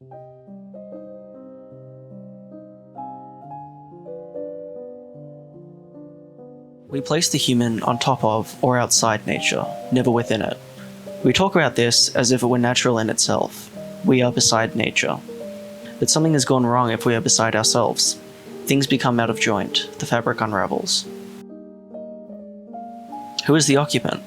We place the human on top of or outside nature, never within it. We talk about this as if it were natural in itself. We are beside nature. But something has gone wrong if we are beside ourselves. Things become out of joint, the fabric unravels. Who is the occupant?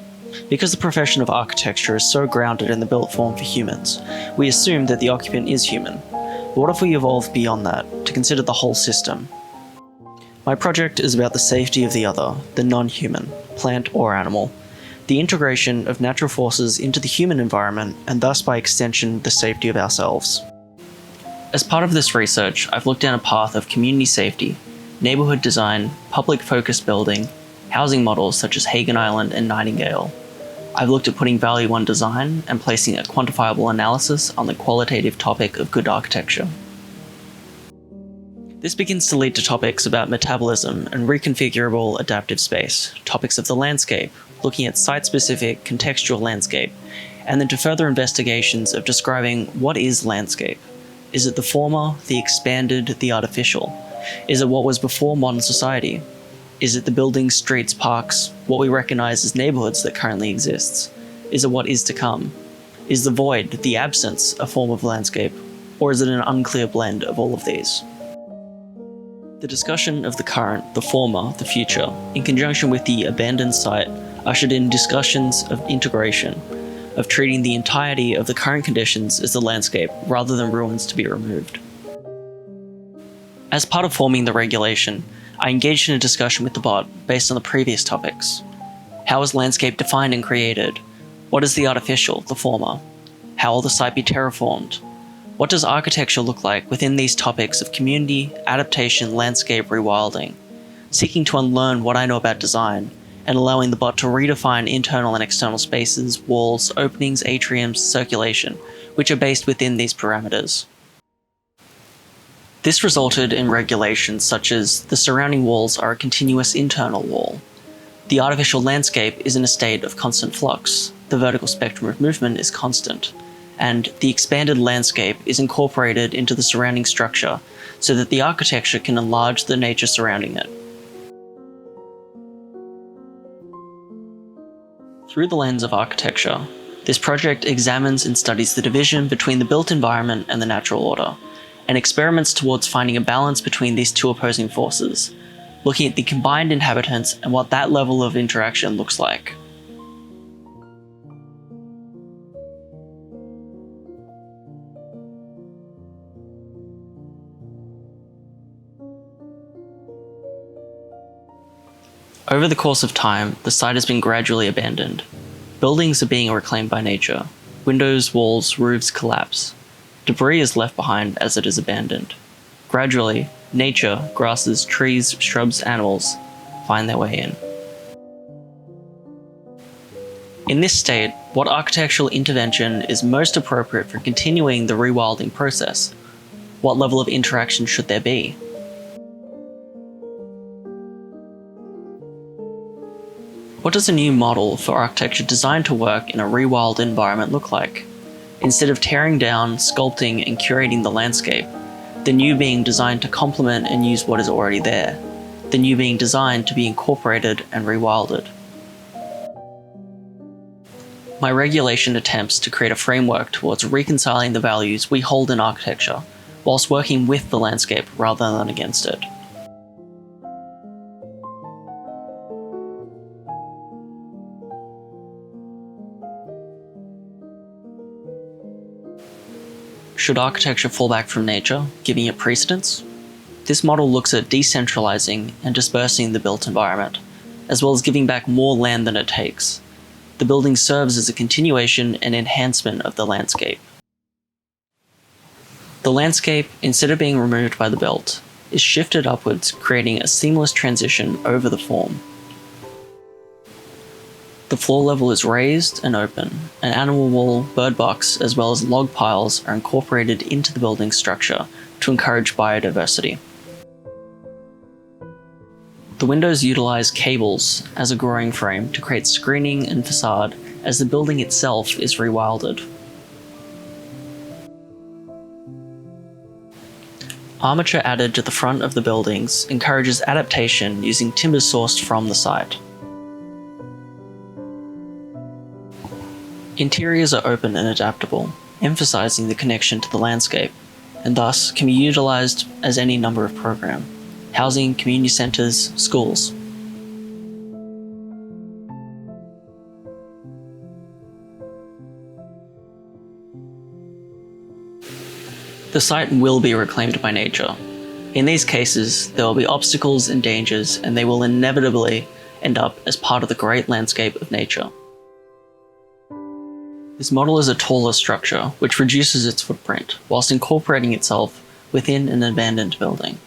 Because the profession of architecture is so grounded in the built form for humans, we assume that the occupant is human. But what if we evolve beyond that, to consider the whole system? My project is about the safety of the other, the non-human, plant or animal, the integration of natural forces into the human environment, and thus by extension the safety of ourselves. As part of this research, I've looked down a path of community safety, neighbourhood design, public-focused building, housing models such as Hagen Island and Nightingale. I've looked at putting value on design and placing a quantifiable analysis on the qualitative topic of good architecture. This begins to lead to topics about metabolism and reconfigurable adaptive space, topics of the landscape, looking at site-specific contextual landscape, and then to further investigations of describing what is landscape. Is it the former, the expanded, the artificial? Is it what was before modern society? Is it the buildings, streets, parks, what we recognize as neighborhoods that currently exists? Is it what is to come? Is the void, the absence, a form of landscape? Or is it an unclear blend of all of these? The discussion of the current, the former, the future, in conjunction with the abandoned site, ushered in discussions of integration, of treating the entirety of the current conditions as the landscape rather than ruins to be removed. As part of forming the regulation, I engaged in a discussion with the bot based on the previous topics. How is landscape defined and created? What is the artificial, the former? How will the site be terraformed? What does architecture look like within these topics of community, adaptation, landscape, rewilding? Seeking to unlearn what I know about design, and allowing the bot to redefine internal and external spaces, walls, openings, atriums, circulation, which are based within these parameters. This resulted in regulations such as the surrounding walls are a continuous internal wall. The artificial landscape is in a state of constant flux, the vertical spectrum of movement is constant, and the expanded landscape is incorporated into the surrounding structure so that the architecture can enlarge the nature surrounding it. Through the lens of architecture, this project examines and studies the division between the built environment and the natural order, and experiments towards finding a balance between these two opposing forces, looking at the combined inhabitants and what that level of interaction looks like. Over the course of time, the site has been gradually abandoned. Buildings are being reclaimed by nature. Windows, walls, roofs collapse. Debris is left behind as it is abandoned. Gradually, nature, grasses, trees, shrubs, animals find their way in. In this state, what architectural intervention is most appropriate for continuing the rewilding process? What level of interaction should there be? What does a new model for architecture designed to work in a rewild environment look like? Instead of tearing down, sculpting, and curating the landscape, the new being designed to complement and use what is already there, the new being designed to be incorporated and rewilded. My regulation attempts to create a framework towards reconciling the values we hold in architecture, whilst working with the landscape rather than against it. Should architecture fall back from nature, giving it precedence? This model looks at decentralizing and dispersing the built environment, as well as giving back more land than it takes. The building serves as a continuation and enhancement of the landscape. The landscape, instead of being removed by the belt, is shifted upwards, creating a seamless transition over the form. The floor level is raised and open. An animal wall, bird box, as well as log piles are incorporated into the building structure to encourage biodiversity. The windows utilize cables as a growing frame to create screening and facade as the building itself is rewilded. Armature added to the front of the buildings encourages adaptation using timber sourced from the site. Interiors are open and adaptable, emphasizing the connection to the landscape, and thus can be utilized as any number of programs, housing, community centers, schools. The site will be reclaimed by nature. In these cases, there will be obstacles and dangers, and they will inevitably end up as part of the great landscape of nature. This model is a taller structure, which reduces its footprint, whilst incorporating itself within an abandoned building.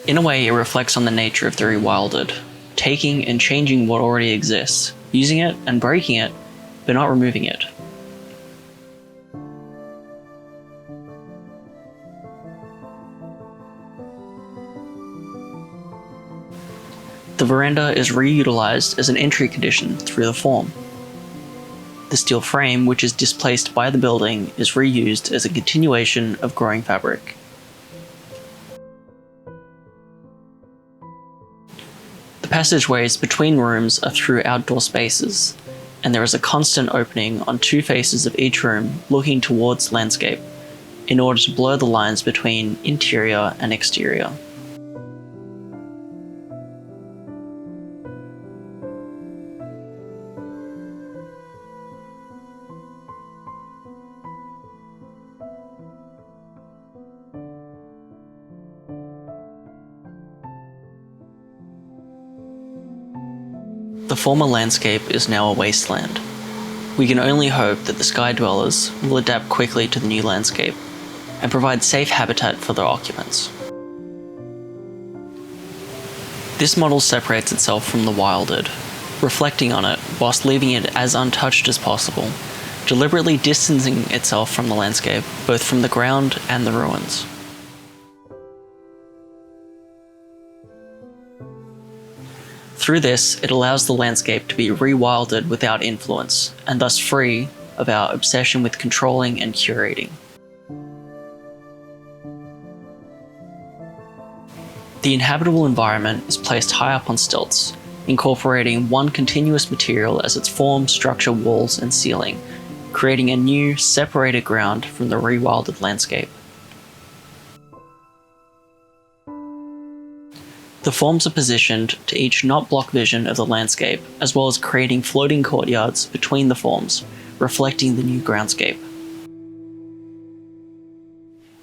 In a way, it reflects on the nature of the rewilded, taking and changing what already exists, using it and breaking it, but not removing it. The veranda is reutilized as an entry condition through the form. The steel frame, which is displaced by the building, is reused as a continuation of growing fabric. The passageways between rooms are through outdoor spaces, and there is a constant opening on two faces of each room looking towards landscape, in order to blur the lines between interior and exterior. The former landscape is now a wasteland. We can only hope that the sky dwellers will adapt quickly to the new landscape and provide safe habitat for their occupants. This model separates itself from the wilded, reflecting on it whilst leaving it as untouched as possible, deliberately distancing itself from the landscape, both from the ground and the ruins. Through this, it allows the landscape to be rewilded without influence, and thus free of our obsession with controlling and curating. The inhabitable environment is placed high up on stilts, incorporating one continuous material as its form, structure, walls, and ceiling, creating a new, separated ground from the rewilded landscape. The forms are positioned to each not block vision of the landscape, as well as creating floating courtyards between the forms, reflecting the new groundscape.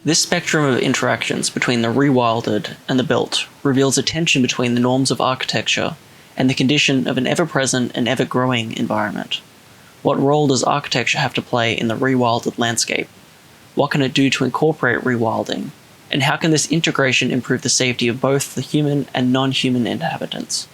This spectrum of interactions between the rewilded and the built reveals a tension between the norms of architecture and the condition of an ever-present and ever-growing environment. What role does architecture have to play in the rewilded landscape? What can it do to incorporate rewilding? And how can this integration improve the safety of both the human and non-human inhabitants?